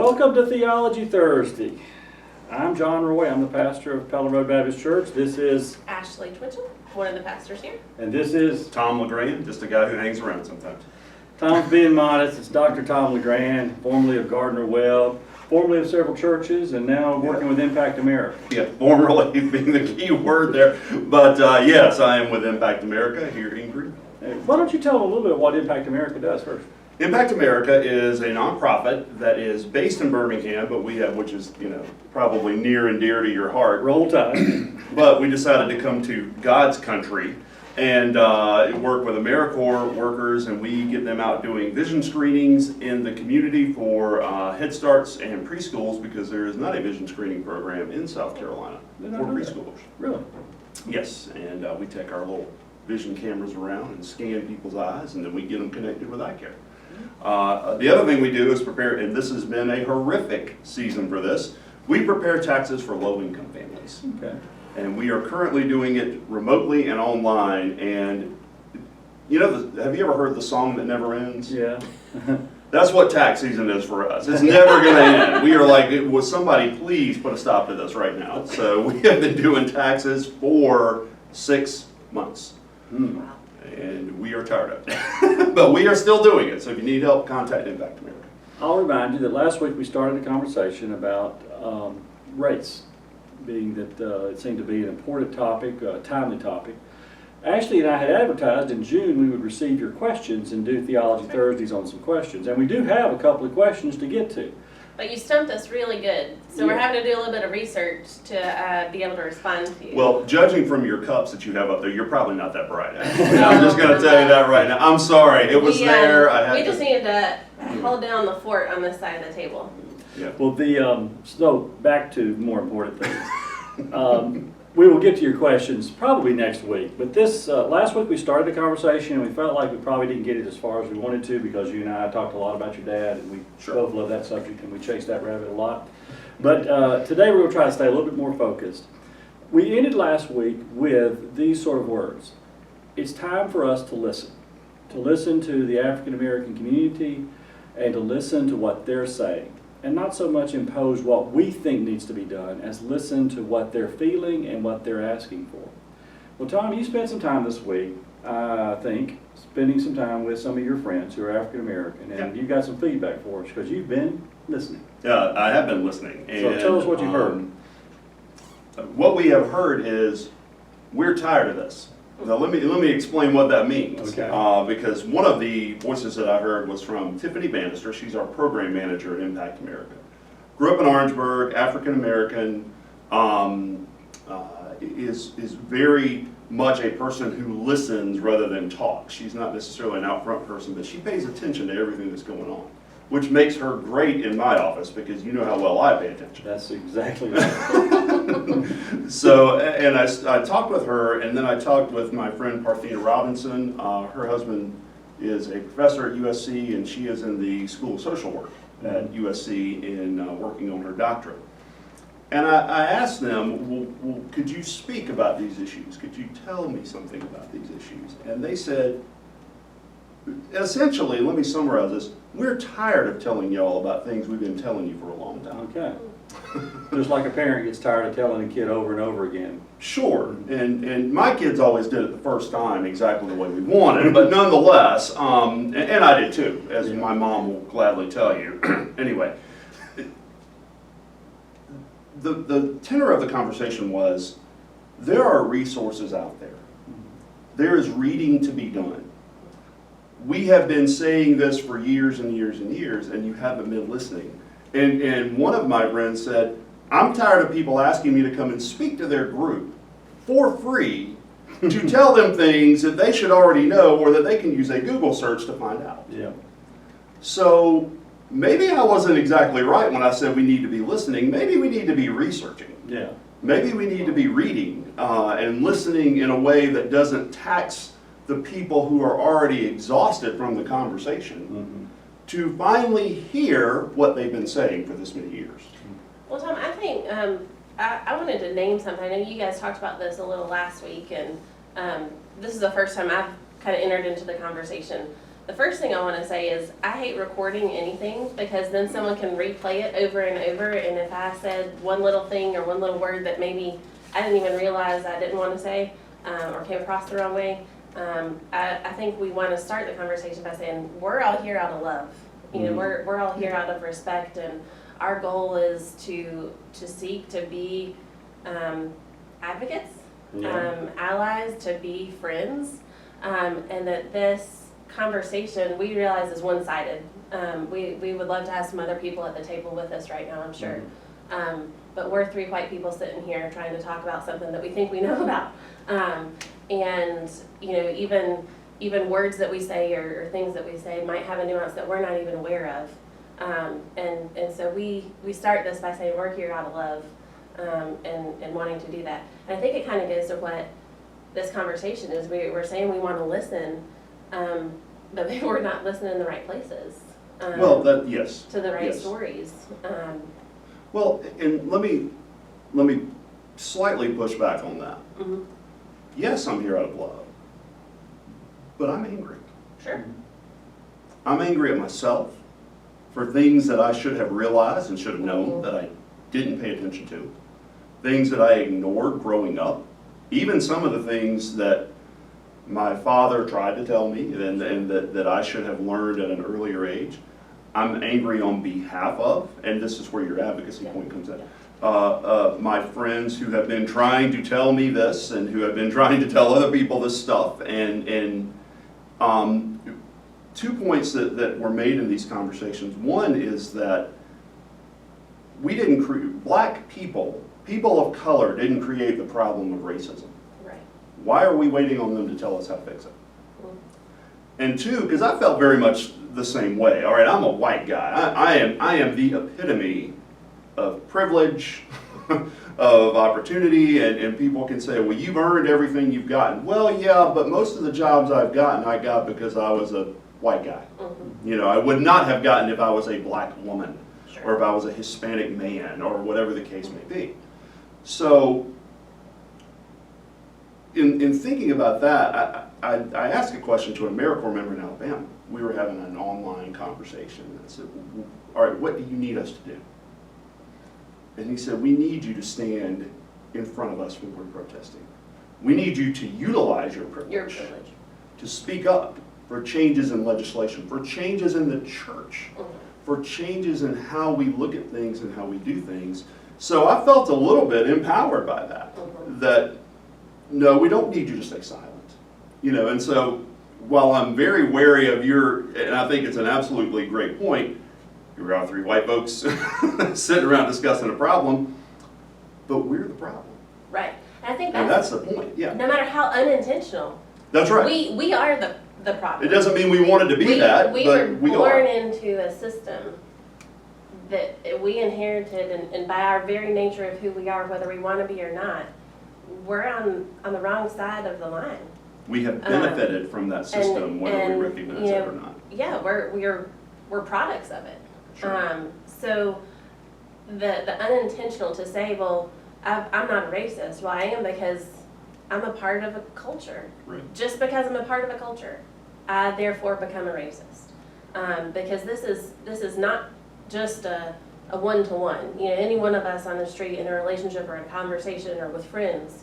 Welcome to Theology Thursday. I'm John Roy. I'm the pastor of Pelham Road Baptist Church. This is Ashley Twitchell, one of the pastors here. And this is Tom LeGrand, just a guy who hangs around sometimes. Tom's being modest. It's Dr. Tom LeGrand, formerly of Gardner Webb, formerly of several churches, and now working with Impact America. Yeah, formerly being the key word there. But yes, I am with Impact America here in Green. Why don't you tell them a little bit what Impact America does first? Impact America is a nonprofit that is based in Birmingham, but we have, which is, probably near and dear to your heart. Roll Tide. But we decided to come to God's country and work with AmeriCorps workers, and we get them out doing vision screenings in the community for Head Starts and preschools, because there is not a vision screening program in South Carolina for preschoolers. Really? Yes, and we take our little vision cameras around and scan people's eyes, and then we get them connected with eye care. The other thing we do is prepare, and this has been a horrific season for this, we prepare taxes for low-income families. Okay. And we are currently doing it remotely and online, and have you ever heard the song that never ends? Yeah. That's what tax season is for us. It's never going to end. We are like, will somebody please put a stop to this right now? So we have been doing taxes for 6 months. Wow. And we are tired of it. But we are still doing it, so if you need help, contact Impact America. I'll remind you that last week we started a conversation about race, being that it seemed to be an important topic, a timely topic. Ashley and I had advertised in June we would receive your questions and do Theology Thursdays on some questions, and we do have a couple of questions to get to. But you stumped us really good, so we're having to do a little bit of research to be able to respond to you. Well, judging from your cups that you have up there, you're probably not that bright. I'm just going to tell you that right now. I'm sorry, it was there. We just needed to hold down the fort on this side of the table. Yeah. Well, so back to more important things. We will get to your questions probably next week, but this last week we started the conversation and we felt like we probably didn't get it as far as we wanted to, because you and I talked a lot about your dad, and we both love that subject and we chased that rabbit a lot. But today we're going to try to stay a little bit more focused. We ended last week with these sort of words. It's time for us to listen to the African American community and to listen to what they're saying, and not so much impose what we think needs to be done as listen to what they're feeling and what they're asking for. Well, Tom, you spent some time this week, I think, spending some time with some of your friends who are African American, and you've got some feedback for us because you've been listening. Yeah, I have been listening. And, so tell us what you've heard. What we have heard is we're tired of this. Now let me explain what that means. Okay. Because one of the voices that I heard was from Tiffany Bannister. She's our program manager at Impact America. Grew up in Orangeburg, African American, is very much a person who listens rather than talks. She's not necessarily an out front person, but she pays attention to everything that's going on, which makes her great in my office, because you know how well I pay attention. That's exactly right. So, and I talked with her, and then I talked with my friend Parthena Robinson. Her husband is a professor at USC, and she is in the School of Social Work at USC in working on her doctorate. And I asked them, well, could you speak about these issues? Could you tell me something about these issues? And they said, essentially, let me summarize this. We're tired of telling y'all about things we've been telling you for a long time. Okay. Just like a parent gets tired of telling a kid over and over again. Sure, and my kids always did it the first time exactly the way we wanted, but nonetheless, and I did too, as my mom will gladly tell you. Anyway, the tenor of the conversation was, there are resources out there. There is reading to be done. We have been saying this for years and years and years, and you haven't been listening. And one of my friends said, I'm tired of people asking me to come and speak to their group for free to tell them things that they should already know, or that they can use a Google search to find out. Yeah. So maybe I wasn't exactly right when I said we need to be listening. Maybe we need to be researching. Yeah. Maybe we need to be reading and listening in a way that doesn't tax the people who are already exhausted from the conversation to finally hear what they've been saying for this many years. Well, Tom, I think I wanted to name something. I know you guys talked about this a little last week, and this is the first time I've kind of entered into the conversation. the first thing I want to say is I hate recording anything because then someone can replay it over and over, and if I said one little thing or one little word that maybe I didn't even realize I didn't want to say or came across the wrong way, I think we want to start the conversation by saying we're all here out of love. You know, we're all here out of respect, and our goal is to seek to be advocates, allies, to be friends, and that this conversation we realize is one-sided. We would love to have some other people at the table with us right now, I'm sure. But we're three white people sitting here trying to talk about something that we think we know about. And you know, even words that we say or things that we say might have a nuance that we're not even aware of. And so we start this by saying we're here out of love, and wanting to do that. And I think it kind of goes to what this conversation is. We're saying we want to listen, but maybe we're not listening in the right places. Well, yes. To the right yes. stories. Well, and let me slightly push back on that. Mm-hmm. Yes, I'm here out of love, but I'm angry. Sure. I'm angry at myself for things that I should have realized and should have known Mm-hmm. that I didn't pay attention to, things that I ignored growing up, even some of the things that my father tried to tell me and that I should have learned at an earlier age. I'm angry on behalf of, and this is where your advocacy point comes in, my friends who have been trying to tell me this and who have been trying to tell other people this stuff. And 2 points that were made in these conversations. One is that we didn't create, black people of color didn't create the problem of racism. Right. Why are we waiting on them to tell us how to fix it? Mm-hmm. And two, because I felt very much the same way. All right, I'm a white guy. I am the epitome of privilege, of opportunity, and people can say, well, you've earned everything you've gotten. Well, yeah, but most of the jobs I've gotten, I got because I was a white guy. Mm-hmm. You know, I would not have gotten if I was a black woman, Sure. or if I was a Hispanic man, or whatever the case may be. So, in thinking about that, I asked a question to an AmeriCorps member in Alabama. We were having an online conversation. I said, all right, what do you need us to do? And he said, we need you to stand in front of us when we're protesting. We need you to utilize your privilege. Your privilege. To speak up for changes in legislation, for changes in the church, Mm-hmm. for changes in how we look at things and how we do things. So I felt a little bit empowered by that. Mm-hmm. That, no, we don't need you to stay silent. You know, and so while I'm very wary of and I think it's an absolutely great point, you're all three white folks sitting around discussing a problem, but we're the problem. Right. And I think And that's the point, yeah. no matter how unintentional, That's right. we are the problem. It doesn't mean we wanted to be that, we but were we born are. into a system that we inherited, and by our very nature of who we are, whether we want to be or not, we're on the wrong side of the line. We have benefited from that system, whether we recognize it or not. Yeah, we're products of it. Sure. So the unintentional to say, well, I'm not a racist. Well, I am because I'm a part of a culture. Right. Just because I'm a part of a culture, I therefore become a racist. Because this is not just a one-to-one. You know, any one of us on the street in a relationship or a conversation or with friends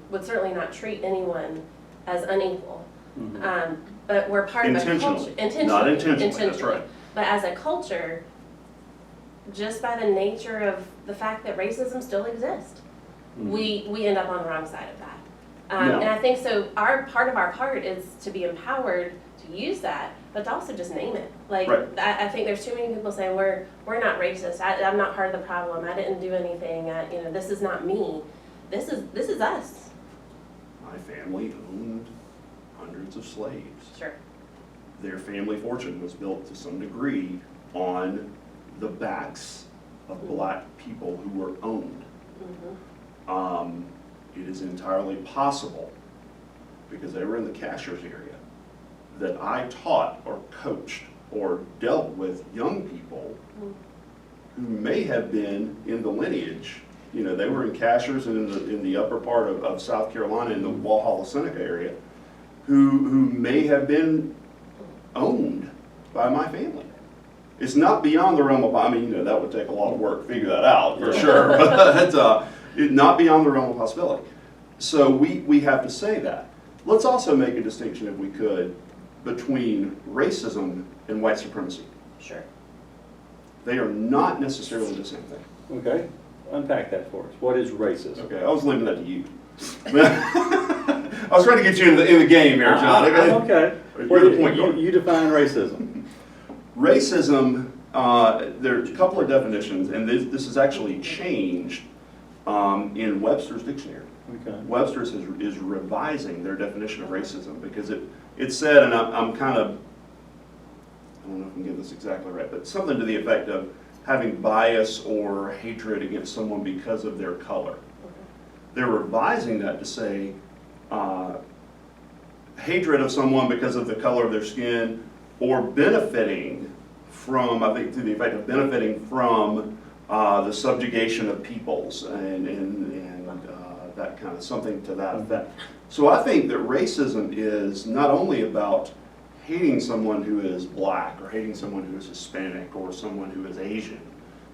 would certainly not treat anyone as unequal. Mm-hmm. But we're part of a culture. Not intentionally, that's right. But as a culture, just by the nature of the fact that racism still exists, Mm-hmm. we end up on the wrong side of that. No. And I think so part of our part is to be empowered to use that, but to also just name it. Like, Right. I think there's too many people saying we're not racist. I'm not part of the problem. I didn't do anything. This is not me. This is us. My family owned hundreds of slaves. Sure. Their family fortune was built to some degree on the backs of black people who were owned. Mm-hmm. It is entirely possible, because they were in the cashier's area, that I taught or coached or dealt with young people who may have been in the lineage. You know, they were in cashier's and in the upper part of South Carolina, in the Walhalla, Seneca area, who may have been owned by my family. It's not beyond the realm of, I mean, that would take a lot of work to figure that out, for sure, but it's not beyond the realm of possibility. So we have to say that. Let's also make a distinction, if we could, between racism and white supremacy. Sure. They are not necessarily the same thing. Okay, unpack that for us. What is racism? Okay, I was leaving that to you. I was trying to get you in the game here, John. Okay. You're the point guard. You define racism. Racism, there are a couple of definitions, and this is actually changed in Webster's dictionary. Okay. Webster's is revising their definition of racism because it said, and I'm kind of, I don't know if I can get this exactly right, but something to the effect of having bias or hatred against someone because of their color. They're revising that to say hatred of someone because of the color of their skin, or benefiting from, I think to the effect of benefiting from the subjugation of peoples and that kind of something to that effect. So I think that racism is not only about hating someone who is black or hating someone who is Hispanic or someone who is Asian,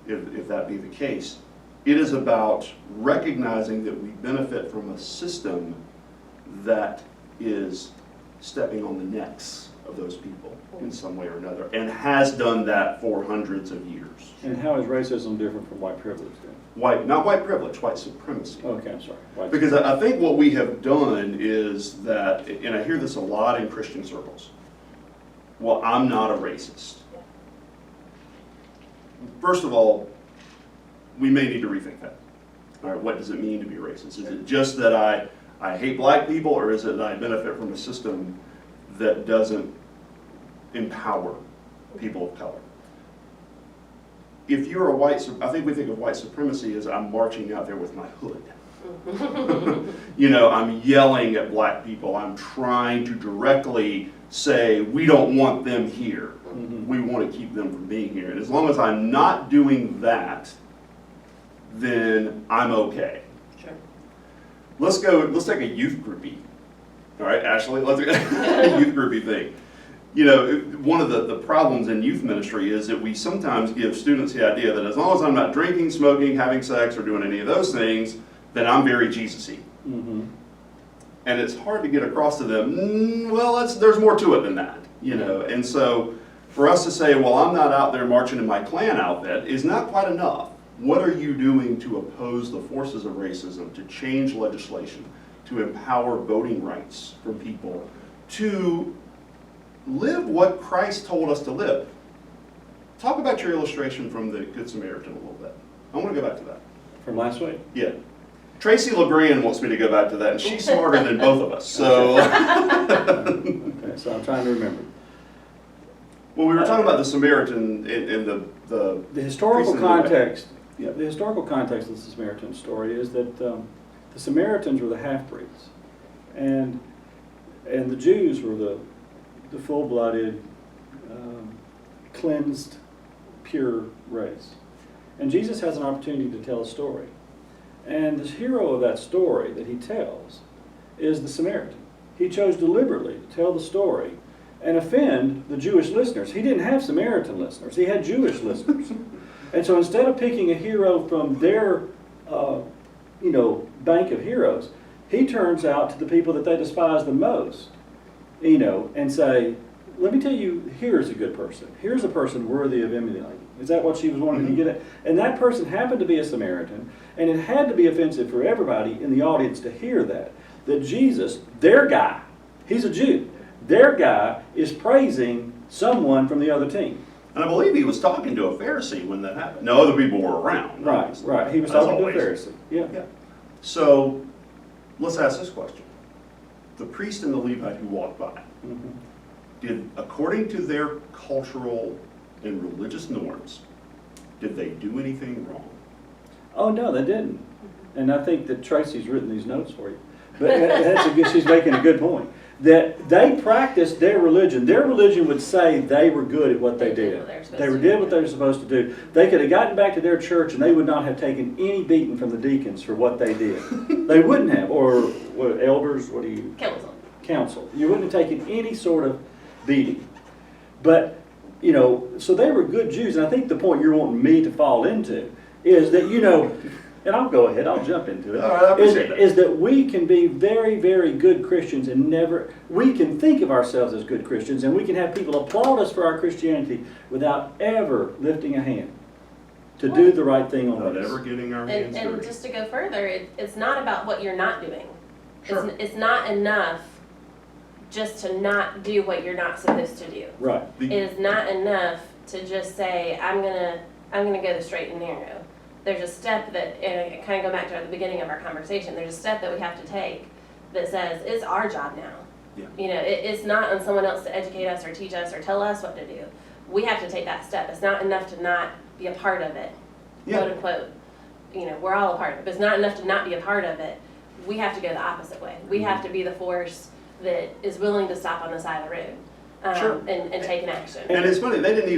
if that be the case. It is about recognizing that we benefit from a system that is stepping on the necks of those people in some way or another, and has done that for hundreds of years. And how is racism different from white privilege then? Not white privilege, white supremacy. Okay, I'm sorry. White Because I think what we have done is that, and I hear this a lot in Christian circles, well, I'm not a racist. First of all, we may need to rethink that. All right, what does it mean to be a racist? Is it just that I hate black people, or is it that I benefit from a system that doesn't empower people of color? If you're a I think we think of white supremacy as I'm marching out there with my hood. I'm yelling at black people. I'm trying to directly say, we don't want them here. We want to keep them from being here. And as long as I'm not doing that, then I'm okay. Sure. Let's take a youth groupie. All right, Ashley, let's take a youth groupie thing. One of the problems in youth ministry is that we sometimes give students the idea that as long as I'm not drinking, smoking, having sex, or doing any of those things, then I'm very Jesus-y. And it's hard to get across to them, well, there's more to it than that, And so for us to say, well, I'm not out there marching in my Klan outfit is not quite enough. What are you doing to oppose the forces of racism, to change legislation, to empower voting rights for people, to live what Christ told us to live? Talk about your illustration from the Good Samaritan a little bit. I want to go back to that. From last week? Yeah. Tracy LeGrand wants me to go back to that, and she's smarter than both of us, so. Okay, so I'm trying to remember. Well, we were talking about the Samaritan in the historical priest in the way. context. Yeah. The historical context of the Samaritan story is that the Samaritans were the half-breeds, and the Jews were the full-blooded, cleansed, pure race. And Jesus has an opportunity to tell a story. And the hero of that story that he tells is the Samaritan. He chose deliberately to tell the story and offend the Jewish listeners. He didn't have Samaritan listeners, he had Jewish listeners. And so instead of picking a hero from their bank of heroes, he turns out to the people that they despise the most, and say, let me tell you, here's a good person. Here's a person worthy of emulating. Is that what she was wanting to get at? And that person happened to be a Samaritan, and it had to be offensive for everybody in the audience to hear that Jesus, their guy, he's a Jew, their guy is praising someone from the other team. And I believe he was talking to a Pharisee when that happened. No, other people were around. Right. He was talking to a Pharisee. Yeah. So let's ask this question. The priest and the Levite who walked by, did, according to their cultural and religious norms, did they do anything wrong? Oh, no, they didn't. And I think that Tracy's written these notes for you. But she's making a good point. That they practiced their religion. Their religion would say they were good at what they did. They did what they were supposed to do. They could have gotten back to their church and they would not have taken any beating from the deacons for what they did. They wouldn't have. Or what, elders, Council. Council. You wouldn't have taken any sort of beating. But, you know, so they were good Jews, and I think the point you're wanting me to fall into is that, you know, and I'll go ahead, I'll jump into it. All right, I appreciate that. Is that we can be very, very good Christians and we can think of ourselves as good Christians, and we can have people applaud us for our Christianity without ever lifting a hand to do the right thing on Without this. ever getting our hands And dirty. just to go further, it's not about what you're not doing. Sure. It's not enough just to not do what you're not supposed to do. Right. It is not enough to just say, I'm gonna go the straight and narrow. There's a step that, and kind of go back to the beginning of our conversation, there's a step that we have to take that says, it's our job now. Yeah. You know, it's not on someone else to educate us or teach us or tell us what to do. We have to take that step. It's not enough to not be a part of it, Yeah. quote unquote. You know, we're all a part of it, but it's not enough to not be a part of it. We have to go the opposite way. We have to be the force that is willing to stop on the side of the road Sure. and take an action. And it's funny, they didn't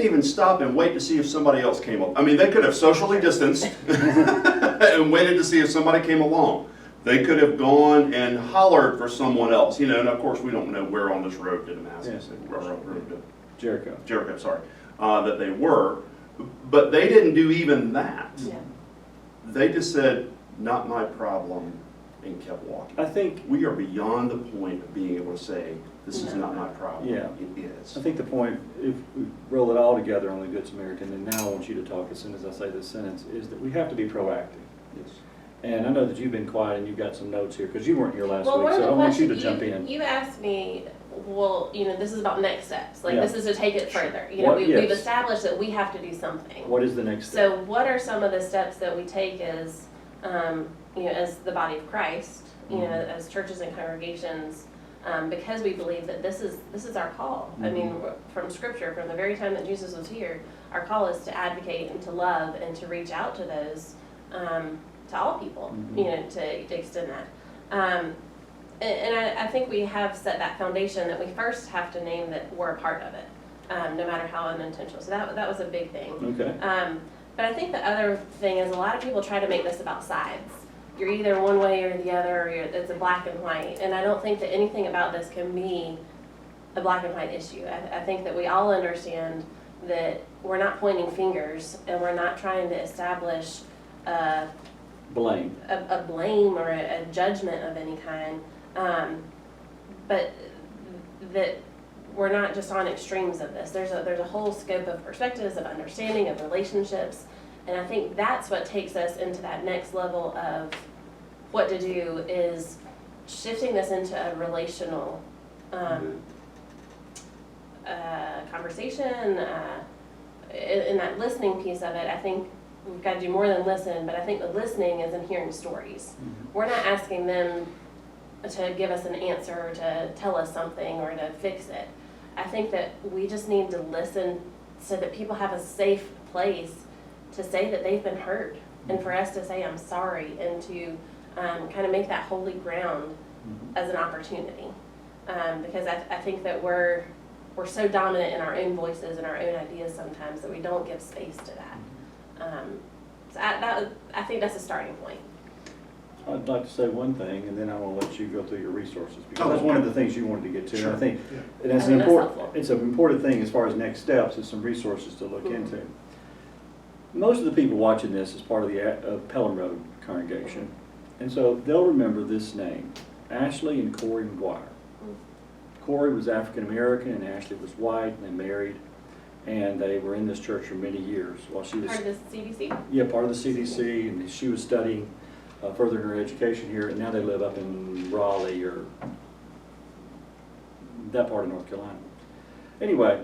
even stop and wait to see if somebody else came up. I mean, they could have socially distanced and waited to see if somebody came along. They could have gone and hollered for someone else, you know, and of course, we don't know where on this road to Damascus, road to Jericho. sorry, that they were, but they didn't do even that. Yeah. They just said, not my problem, and kept walking. I think We are beyond the point of being able to say, this is not my problem. Yeah. It is. I think the point, if we roll it all together on the Good Samaritan, and now I want you to talk as soon as I say this sentence, is that we have to be proactive. Yes. And I know that you've been quiet and you've got some notes here, because you weren't here last Well, week, one of so the I want you questions to jump in. you asked me, well, you know, this is about next steps. Like, Yeah. this is to take it further. You know, What- we've yes. established that we have to do something. What is the next step? So what are some of the steps that we take as, you know, as the body of Christ, you know, Mhm. as churches and congregations, because we believe that this is our call. I mean, Mhm. from Scripture, from the very time that Jesus was here, our call is to advocate and to love and to reach out to those, to all people, Mhm. you know, to extend that. And I think we have set that foundation that we first have to name that we're a part of it, no matter how unintentional. So that was a big thing. Okay. But I think the other thing is a lot of people try to make this about sides. You're either one way or the other, or it's a black and white. And I don't think that anything about this can be a black and white issue. I think that we all understand that we're not pointing fingers and we're not trying to establish a Blame. blame or a judgment of any kind. But that we're not just on extremes of this. There's a whole scope of perspectives, of understanding, of relationships, and I think that's what takes us into that next level of what to do is shifting this into a relational conversation. In that listening piece of it, I think we've got to do more than listen, but I think the listening is in hearing stories. We're not asking them to give us an answer or to tell us something or to fix it. I think that we just need to listen so that people have a safe place to say that they've been hurt and for us to say I'm sorry and to kind of make that holy ground as an opportunity. Because I think that we're so dominant in our own voices and our own ideas sometimes that we don't give space to that. So I think that's a starting point. I'd like to say one thing, and then I will let you go through your resources, because Oh, that's one okay. of the things you wanted to get to. Sure. And I think, Yeah. and that's I think that's important, helpful. it's an important thing as far as next steps, is some resources to look Mhm. into. Most of the people watching this is part of the Pelham Road congregation, and so they'll remember this name, Ashley and Corey McGuire. Corey was African American and Ashley was white, and they married, and they were in this church for many years while she was Part of the CDC? part of the CDC, and she was studying further in her education here, and now they live up in Raleigh or that part of North Carolina. Anyway,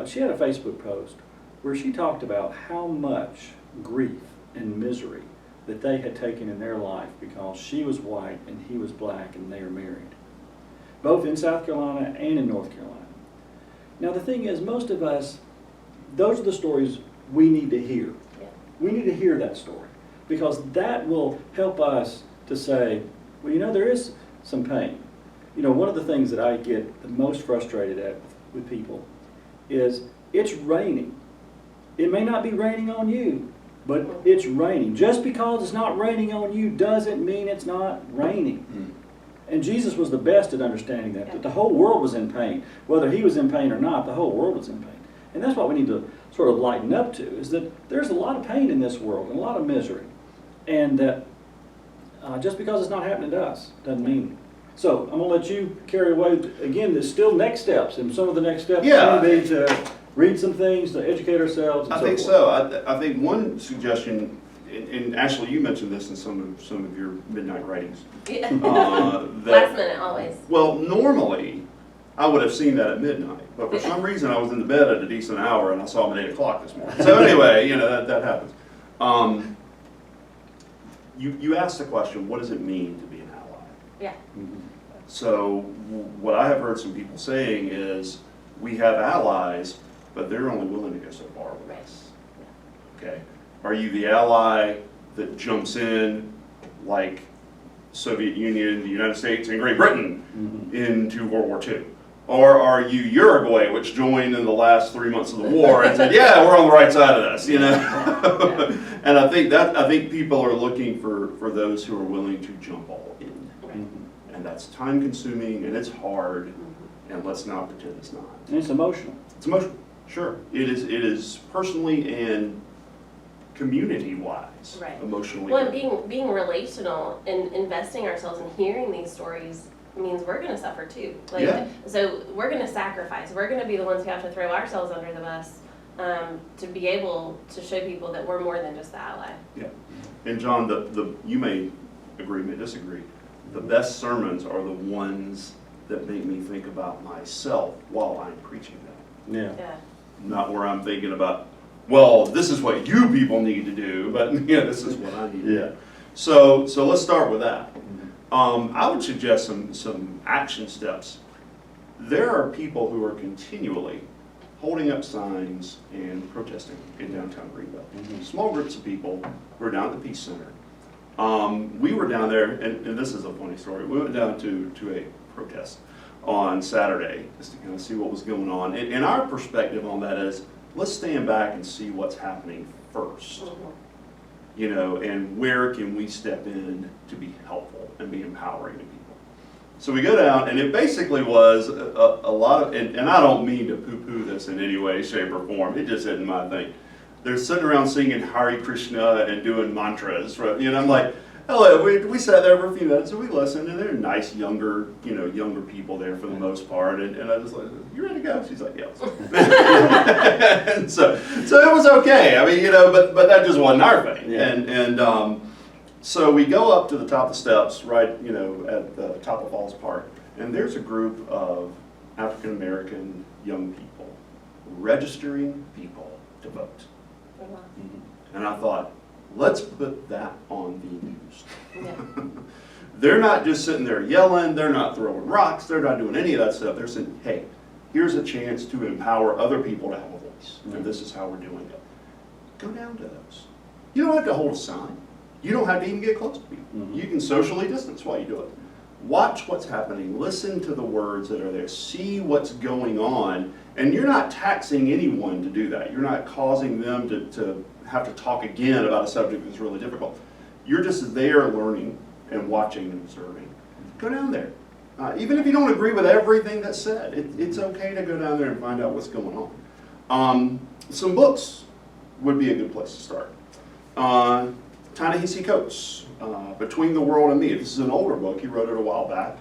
she had a Facebook post where she talked about how much grief and misery that they had taken in their life because she was white and he was black and they were married, both in South Carolina and in North Carolina. Now the thing is, most of us, those are the stories we need to hear. Yeah. We need to hear that story, because that will help us to say, well, you know, there is some pain. You know, one of the things that I get the most frustrated at with people is it's raining. It may not be raining on you, but it's raining. Just because it's not raining on you doesn't mean it's not raining. And Jesus was the best at understanding that the whole world was in pain. Whether he was in pain or not, the whole world was in pain. And that's what we need to sort of lighten up to, is that there's a lot of pain in this world and a lot of misery. And that just because it's not happening to us doesn't mean. So I'm going to let you carry away. Again, there's still next steps, and some of the next steps Yeah. are going to be to read some things, to educate ourselves, and I so think forth. so. I think one suggestion, and Ashley, you mentioned this in some of your midnight writings. Yeah. That, Last minute, always. well, normally I would have seen that at midnight, but for some reason I was in the bed at a decent hour and I saw them at 8 o'clock this morning. So anyway, that happens. You asked the question, what does it mean to be an ally? Yeah. Mhm. So what I have heard some people saying is, we have allies, but they're only willing to go so far with us. Okay, are you the ally that jumps in like Soviet Union, the United States, and Great Britain Mhm. into World War II? Or are you Uruguay, which joined in the last 3 months of the war and said, yeah, we're on the right side of this, Yeah. And I think people are looking for those who are willing to jump all in. Right. Mhm. And that's time consuming and it's hard, and let's not pretend it's not. And it's emotional. It's emotional, sure. It is personally and community-wise, Right. emotionally. Well, and being relational and investing ourselves in hearing these stories means we're going to suffer too. Like, Yeah. so we're going to sacrifice. We're going to be the ones who have to throw ourselves under the bus to be able to show people that we're more than just the ally. Yeah. And John, you may agree, may disagree. The best sermons are the ones that make me think about myself while I'm preaching them. Yeah. Yeah. Not where I'm thinking about, well, this is what you people need to do, but this is what I need to do. Yeah. So let's start with that. I would suggest some action steps. There are people who are continually holding up signs and protesting in downtown Greenville. Mhm. Small groups of people who are down at the Peace Center. We were down there, and this is a funny story. We went down to a protest on Saturday just to kind of see what was going on. And our perspective on that is, let's stand back and see what's happening first. And where can we step in to be helpful and be empowering to people. So we go down, and it basically was a lot of, and I don't mean to poo-poo this in any way, shape, or form, it just isn't my thing. They're sitting around singing Hare Krishna and doing mantras, right? I'm like, hello, we sat there for a few minutes and we listened, and they're nice, younger people there for the most part, and I was like, you ready to go? She's like, yes. And so it was okay. I mean, but that just wasn't our thing. Yeah. And so we go up to the top of the steps, right, at the top of Falls Park, and there's a group of African American young people registering people to vote. And I thought, let's put that on the news. Yeah. They're not just sitting there yelling, they're not throwing rocks, they're not doing any of that stuff. They're saying, hey, here's a chance to empower other people to have a voice, and this is how we're doing it. Go down to those. You don't have to hold a sign. You don't have to even get close to people. Mhm. You can socially distance while you do it. Watch what's happening. Listen to the words that are there. See what's going on. And you're not taxing anyone to do that. You're not causing them to have to talk again about a subject that's really difficult. You're just there learning and watching and observing. Go down there. Even if you don't agree with everything that's said, it's okay to go down there and find out what's going on. Some books would be a good place to start. Ta-Nehisi Coates, Between the World and Me. This is an older book. He wrote it a while back.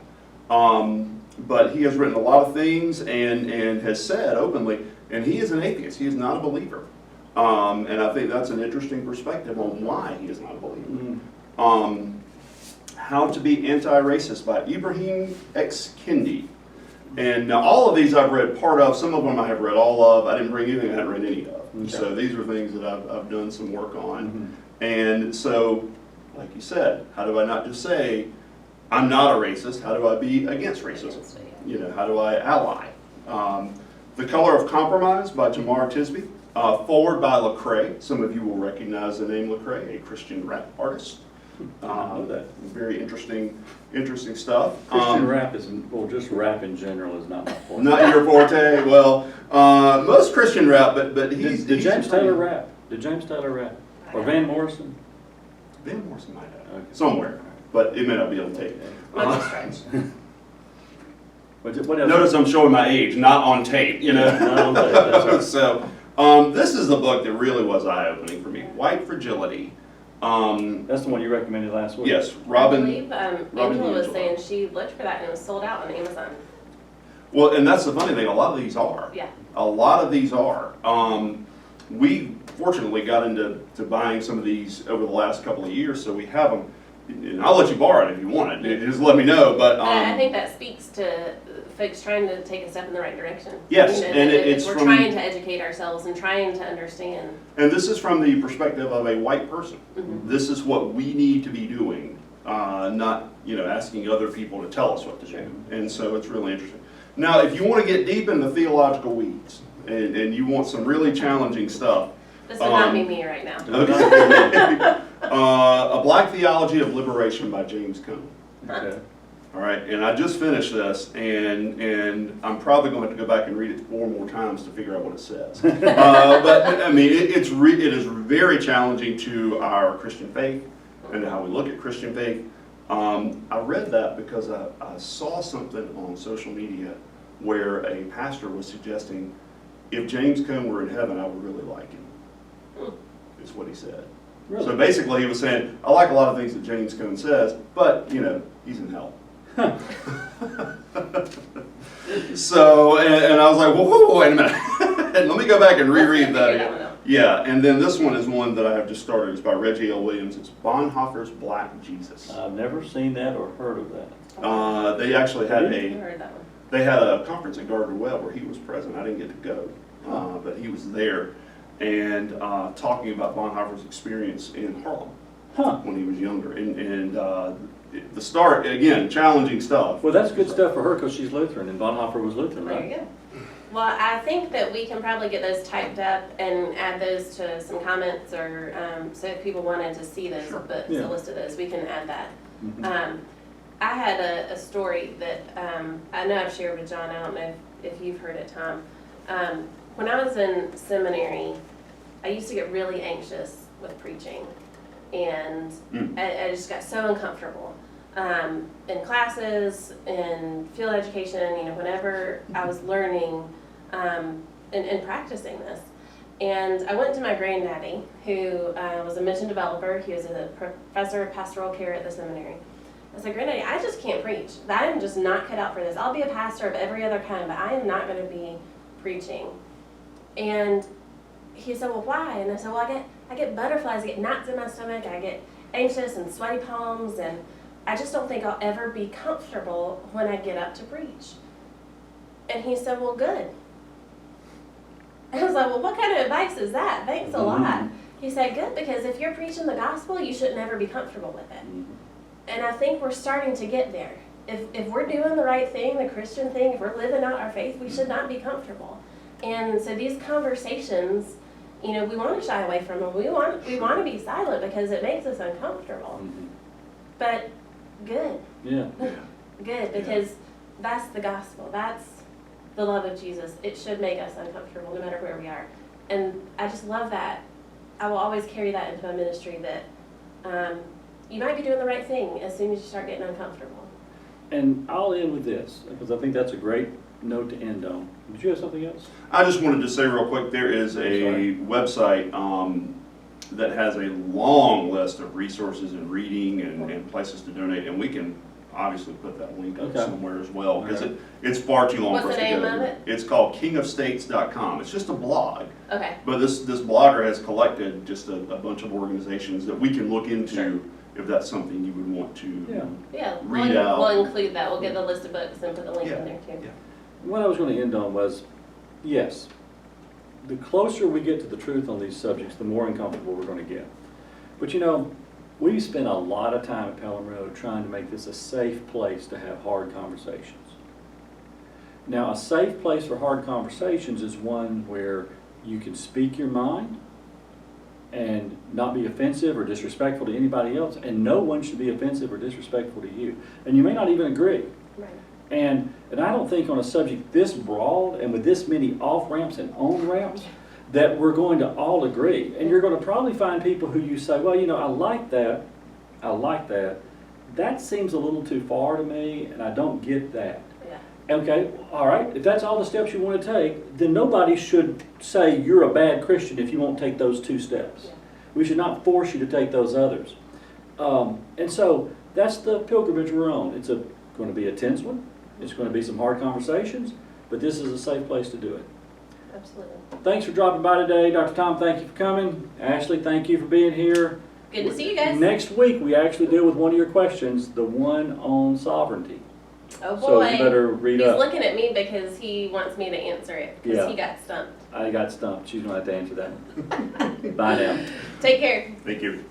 But he has written a lot of things and has said openly, and he is an atheist. He is not a believer. And I think that's an interesting perspective on why he is not a believer. Mhm. How to Be Anti-Racist by Ibrahim X. Kendi. And all of these I've read part of. Some of them I have read all of. I didn't bring anything I hadn't read any of. Okay. So these are things that I've done some work on. Mhm. And so, like you said, how do I not just say, I'm not a racist, how do I be against racism? How do I ally? The Color of Compromise by Tamar Tisby. Forward by LeGrand. Some of you will recognize the name LeGrand, a Christian rap artist. I know that. Very interesting stuff. Christian rap is, well, just rap in general is not my forte. Not your forte. Well, most Christian rap, but he's... Did James he's Taylor rap? Did James Taylor rap? Or Van Morrison? Van Morrison might have. Okay. Somewhere, but it may not be able to take. Might be a stretch. What else? Notice I'm showing my age, not on tape, you know? Yeah, not on tape, that's right. So, this is the book that really was eye-opening for me, White Fragility. That's the one you recommended last week. Yes, I Robin. believe Angela was saying she looked for that and it was sold out on Amazon. Well, and that's the funny thing, a lot of these are. Yeah. A lot of these are. We fortunately got into buying some of these over the last couple of years, so we have them. And I'll let you borrow it if you want it. Just let me know. But I think that speaks to folks trying to take a step in the right direction. Yes, You know, and that it's we're from- trying to educate ourselves and trying to understand. and this is from the perspective of a white person. Mhm. This is what we need to be doing, not asking other people to tell us what to do. And so it's really interesting. Now, if you want to get deep in the theological weeds and you want some really challenging stuff, This would not be me right now. okay. A Black Theology of Liberation by James Cone. Okay. All right, and I just finished this, and I'm probably going to have to go back and read it 4 more times to figure out what it says. But I mean, it is very challenging to our Christian faith and how we look at Christian faith. I read that because I saw something on social media where a pastor was suggesting if James Cone were in heaven, I would really like him. Is what he said. Really? So basically, he was saying, I like a lot of things that James Cone says, but he's in hell. So, and I was like, whoa, wait a minute. And let me go back and reread that Figure one again. out. Yeah, and then this one is one that I have just started. It's by Reggie L. Williams. It's Bonhoeffer's Black Jesus. I've never seen that or heard of that. They actually had I heard that one. they had a conference at Gardner-Webb where he was present. I didn't get to go, but he was there and talking about Bonhoeffer's experience in Harlem Huh. when he was younger. And the start, again, challenging stuff. Well, that's good stuff for her because she's Lutheran and Bonhoeffer was Lutheran, There right? you go. Well, I think that we can probably get those typed up and add those to some comments, or so if people wanted to see those books, Yeah. a list of those, we can add that. Mhm. I had a story that I know I've shared with John. I don't know if you've heard it, Tom. When I was in seminary, I used to get really anxious with preaching, and I just got so uncomfortable. In classes, in field education, whenever I was learning and practicing this. And I went to my granddaddy, who was a mission developer. He was a professor of pastoral care at the seminary. I said, Granddaddy, I just can't preach. I am just not cut out for this. I'll be a pastor of every other kind, but I am not going to be preaching. And he said, well, why? And I said, well, I get butterflies, I get knots in my stomach, I get anxious and sweaty palms, and I just don't think I'll ever be comfortable when I get up to preach. And he said, well, good. I was like, well, what kind of advice is that? Thanks a lot. He said, good, because if you're preaching the gospel, you should never be comfortable with it. And I think we're starting to get there. If we're doing the right thing, the Christian thing, if we're living out our faith, we should not be comfortable. And so these conversations, we want to shy away from them. We want to be silent because it makes us uncomfortable. But good. Yeah. Good, because that's the gospel. That's the love of Jesus. It should make us uncomfortable no matter where we are. And I just love that. I will always carry that into my ministry, that you might be doing the right thing as soon as you start getting uncomfortable. And I'll end with this, because I think that's a great note to end on. Did you have something else? I just wanted to say real quick, there is a Sorry. website that has a long list of resources and reading and places to donate, and we can obviously put that link up Okay. somewhere as well, because Alright. it's far too long What's for us the to name go of through. it? It's called kingofstates.com. It's just a blog, Okay. but this blogger has collected just a bunch of organizations that we can look into Sure. if that's something you would want to. Yeah. Yeah, Read out. we'll include that. We'll get the list of books and put the link Yeah. in there too. Yeah. What I was going to end on was, yes, the closer we get to the truth on these subjects, the more uncomfortable we're going to get. But we spent a lot of time at Pelham Road trying to make this a safe place to have hard conversations. Now, a safe place for hard conversations is one where you can speak your mind and not be offensive or disrespectful to anybody else, and no one should be offensive or disrespectful to you. And you may not even agree. Right. And I don't think on a subject this broad and with this many off-ramps and on-ramps that we're going to all agree. And you're going to probably find people who you say, well, I like that, that seems a little too far to me, and I don't get that. Yeah. Okay, all right, if that's all the steps you want to take, then nobody should say you're a bad Christian if you won't take those 2 steps. Yeah. We should not force you to take those others. And so that's the pilgrimage we're on. It's going to be a tense one. It's going to be some hard conversations, but this is a safe place to do it. Absolutely. Thanks for dropping by today. Dr. Tom, thank you for coming. Ashley, thank you for being here. Good to see you guys. Next week, we actually deal with one of your questions, the one on sovereignty. Oh boy. So you better read He's up. looking at me because he wants me to answer it because Yeah. he got stumped. I got stumped. She's going to have to answer that. Bye now. Take care. Thank you.